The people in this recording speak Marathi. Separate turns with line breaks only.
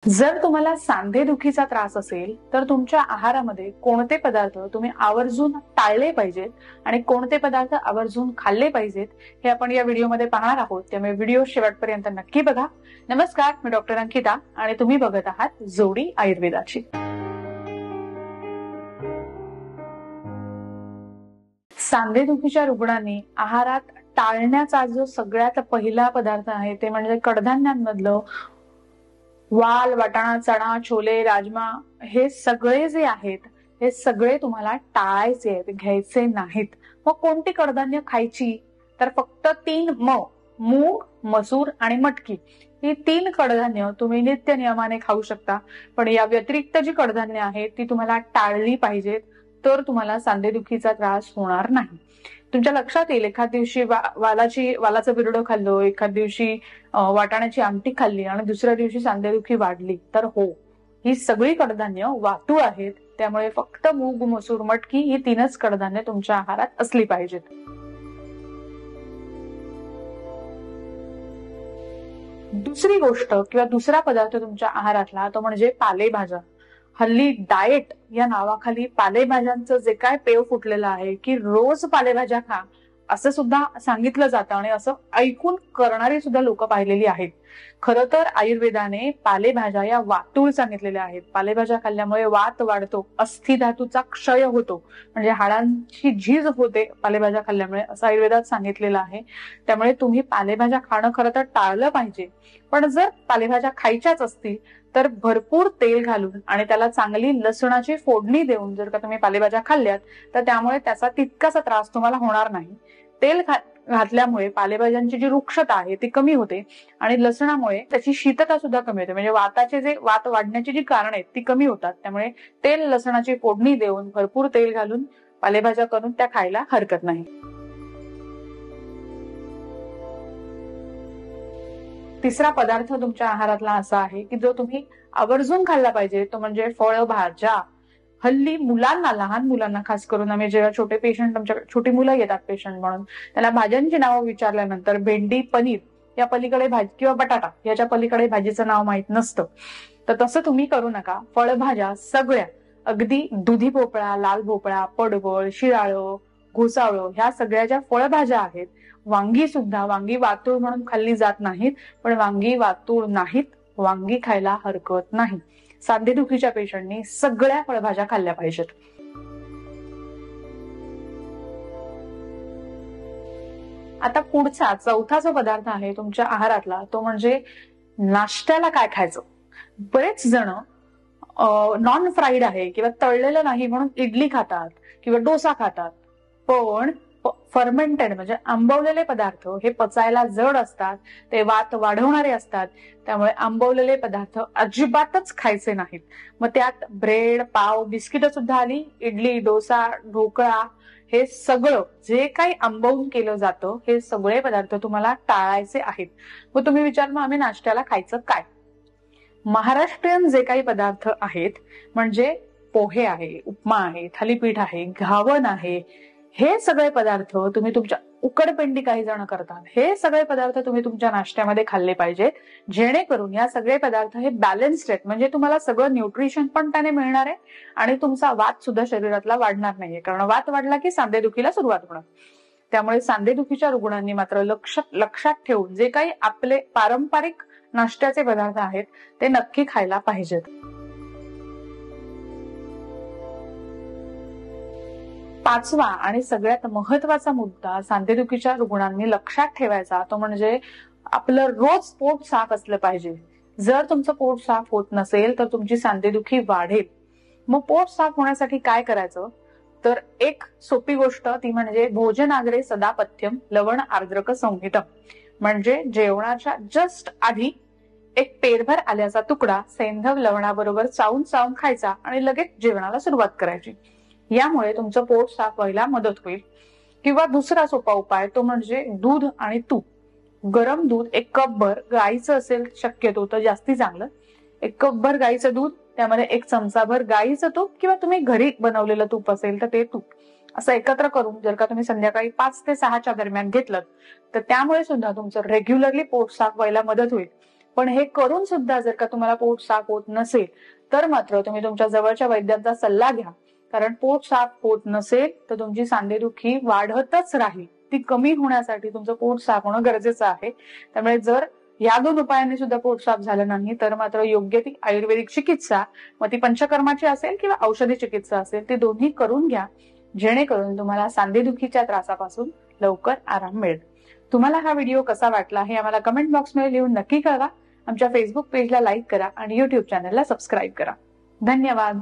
जर तुम्हाला सांधेदुखीचा त्रास असेल तर तुमच्या आहारामध्ये कोणते पदार्थ तुम्ही आवर्जून टाळले पाहिजेत आणि कोणते पदार्थ आवर्जून खाल्ले पाहिजेत हे आपण या व्हिडिओमध्ये पाहणार आहोत. त्यामुळे व्हिडिओ शेवटपर्यंत नक्की बघा. नमस्कार, मी डॉक्टर अंकिता आणि तुम्ही बघत आहात जोडी आयुर्वेदाची. सांधेदुखीच्या रुग्णांनी आहारात टाळण्याचा जो सगळ्यात पहिला पदार्थ आहे ते म्हणजे कडधान्यांमधलं वाल, वाटाणा, चणा, छोले, राजमा हे सगळे जे आहेत हे सगळे तुम्हाला टाळायचे आहेत, घ्यायचे नाहीत. मग कोणती कडधान्य खायची? तर फक्त 3 मूग, मसूर आणि मटकी ही 3 कडधान्य तुम्ही नित्य नियमाने खाऊ शकता. पण या व्यतिरिक्त जी कडधान्य आहेत ती तुम्हाला टाळली पाहिजेत, तर तुम्हाला सांधेदुखीचा त्रास होणार नाही. तुमच्या लक्षात येईल एखाद दिवशी वालाचं बिरडं खाल्लं, एखाद दिवशी वाटाण्याची आमटी खाल्ली आणि दुसऱ्या दिवशी सांधेदुखी वाढली, तर हो, ही सगळी कडधान्य वातू आहेत. त्यामुळे फक्त मूग, मसूर, मटकी ही 3च कडधान्य तुमच्या आहारात असली पाहिजेत. दुसरी गोष्ट किंवा दुसरा पदार्थ तुमच्या आहारातला तो म्हणजे पालेभाज्या. हल्ली डाएट या नावाखाली पालेभाज्यांचं जे काय पेव फुटलेलं आहे की रोज पालेभाज्या खा असं सुद्धा सांगितलं जातं आणि असं ऐकून करणारी सुद्धा लोक पाहिलेली आहेत. खरं तर आयुर्वेदाने पालेभाज्या या वातूळ सांगितलेल्या आहेत. पालेभाज्या खाल्ल्यामुळे वात वाढतो, अस्थिधातूचा क्षय होतो, म्हणजे हाडांची झीज होते पालेभाज्या खाल्ल्यामुळे, असं आयुर्वेदात सांगितलेलं आहे. त्यामुळे तुम्ही पालेभाज्या खाणं खरं तर टाळलं पाहिजे. पण जर पालेभाज्या खायच्याच असतील तर भरपूर तेल घालून आणि त्याला चांगली लसणाची फोडणी देऊन जर का तुम्ही पालेभाज्या खाल्ल्यात तर त्यामुळे त्याचा तितकासा त्रास तुम्हाला होणार नाही. तेल घातल्यामुळे पालेभाज्यांची जी रुक्षता आहे ती कमी होते आणि लसणामुळे त्याची शीतता सुद्धा कमी होते, म्हणजे वात वाढण्याची जी कारण आहेत ती कमी होतात. त्यामुळे तेल लसणाची फोडणी देऊन भरपूर तेल घालून पालेभाज्या करून त्या खायला हरकत नाही. तिसरा पदार्थ तुमच्या आहारातला असा आहे की जो तुम्ही आवर्जून खाल्ला पाहिजे, तो म्हणजे फळभाज्या. हल्ली मुलांना, लहान मुलांना खास करून, आम्ही जेव्हा छोटे पेशंट, आमच्याकडे छोटी मुलं येतात पेशंट म्हणून, त्याला भाज्यांची नावं विचारल्यानंतर भेंडी, पनीर या पलीकडे भाजी किंवा बटाटा याच्या पलीकडे भाजीचं नाव माहित नसतं. तर तसं तुम्ही करू नका. फळभाज्या सगळ्या, अगदी दुधी भोपळा, लाल भोपळा, पडवळ, शिराळं, घोसावळं ह्या सगळ्या ज्या फळभाज्या आहेत, वांगी सुद्धा, वांगी वातूळ म्हणून खाल्ली जात नाहीत, पण वांगी वातूळ नाहीत, वांगी खायला हरकत नाही. सांधेदुखीच्या पेशंटनी सगळ्या फळभाज्या खाल्ल्या पाहिजेत. आता पुढचा चौथा जो पदार्थ आहे तुमच्या आहारातला तो म्हणजे नाश्त्याला काय खायचं. बरेच जण नॉन फ्राईड आहे किंवा तळलेलं नाही म्हणून इडली खातात किंवा डोसा खातात, पण फर्मेंटेड म्हणजे आंबवलेले पदार्थ हे पचायला जड असतात, ते वात वाढवणारे असतात. त्यामुळे आंबवलेले पदार्थ अजिबातच खायचे नाहीत. मग त्यात ब्रेड, पाव, बिस्किट सुद्धा आली. इडली, डोसा, ढोकळा हे सगळं जे काही आंबवून केलं जातं हे सगळे पदार्थ तुम्हाला टाळायचे आहेत. मग तुम्ही विचार, मग आम्ही नाश्त्याला खायचं काय? महाराष्ट्रीयन जे काही पदार्थ आहेत म्हणजे पोहे आहे, उपमा आहे, थालीपीठ आहे, घावन आहे, हे सगळे पदार्थ तुम्ही तुमच्या, उकडपेंडी काही जण करतात, हे सगळे पदार्थ तुम्ही तुमच्या नाश्त्यामध्ये खाल्ले पाहिजेत, जेणेकरून या सगळे पदार्थ हे बॅलन्स्ड आहेत. म्हणजे तुम्हाला सगळं न्यूट्रिशन पण त्याने मिळणार आहे आणि तुमचा वात सुद्धा शरीरातला वाढणार नाहीये, कारण वात वाढला की सांधेदुखीला सुरुवात होणार. त्यामुळे सांधेदुखीच्या रुग्णांनी मात्र लक्षात ठेवून जे काही आपले पारंपरिक नाश्त्याचे पदार्थ आहेत ते नक्की खायला पाहिजेत. पाचवा आणि सगळ्यात महत्वाचा मुद्दा सांधेदुखीच्या रुग्णांनी लक्षात ठेवायचा तो म्हणजे आपलं रोज पोट साफ असलं पाहिजे. जर तुमचं पोट साफ होत नसेल तर तुमची सांधेदुखी वाढेल. मग पोट साफ होण्यासाठी काय करायचं? तर एक सोपी गोष्ट ती म्हणजे भोजनाग्रे सदा पथ्यम लवण आर्द्रक संहितम, म्हणजे जेवणाच्या जस्ट आधी एक पेरभर आल्याचा तुकडा सैंधव लवणाबरोबर चावून खायचा आणि लगेच जेवणाला सुरुवात करायची. यामुळे तुमचं पोट साफ व्हायला मदत होईल. किंवा दुसरा सोपा उपाय तो म्हणजे दूध आणि तूप. गरम दूध 1 कपभर, गाईचं असेल शक्यतो तर जास्ती चांगलं, 1 कपभर गाईचं दूध, त्यामध्ये 1 चमचाभर गाईचं तूप किंवा तुम्ही घरी बनवलेलं तूप असेल तर ते तूप असं एकत्र करून जर का तुम्ही संध्याकाळी 5 ते 6च्या दरम्यान घेतलं तर त्यामुळे सुद्धा तुमचं रेग्युलरली पोट साफ व्हायला मदत होईल. पण हे करून सुद्धा जर का तुम्हाला पोट साफ होत नसेल तर मात्र तुम्ही तुमच्या जवळच्या वैद्यांचा सल्ला घ्या. कारण पोट साफ होत नसेल तर तुमची सांधेदुखी वाढतच राहील. ती कमी होण्यासाठी तुमचं पोट साफ होणं गरजेचं आहे. त्यामुळे जर या 2 उपायांनी सुद्धा पोट साफ झालं नाही तर मात्र योग्य ती आयुर्वेदिक चिकित्सा, मग ती पंचकर्माची असेल किंवा औषधी चिकित्सा असेल, ती दोन्ही करून घ्या, जेणेकरून तुम्हाला सांधेदुखीच्या त्रासापासून लवकर आराम मिळेल. तुम्हाला हा व्हिडिओ कसा वाटला हे आम्हाला कमेंट बॉक्समध्ये लिहून नक्की कळवा. आमच्या फेसबुक पेजला लाईक करा आणि युट्यूब चॅनलला सबस्क्राईब करा. धन्यवाद.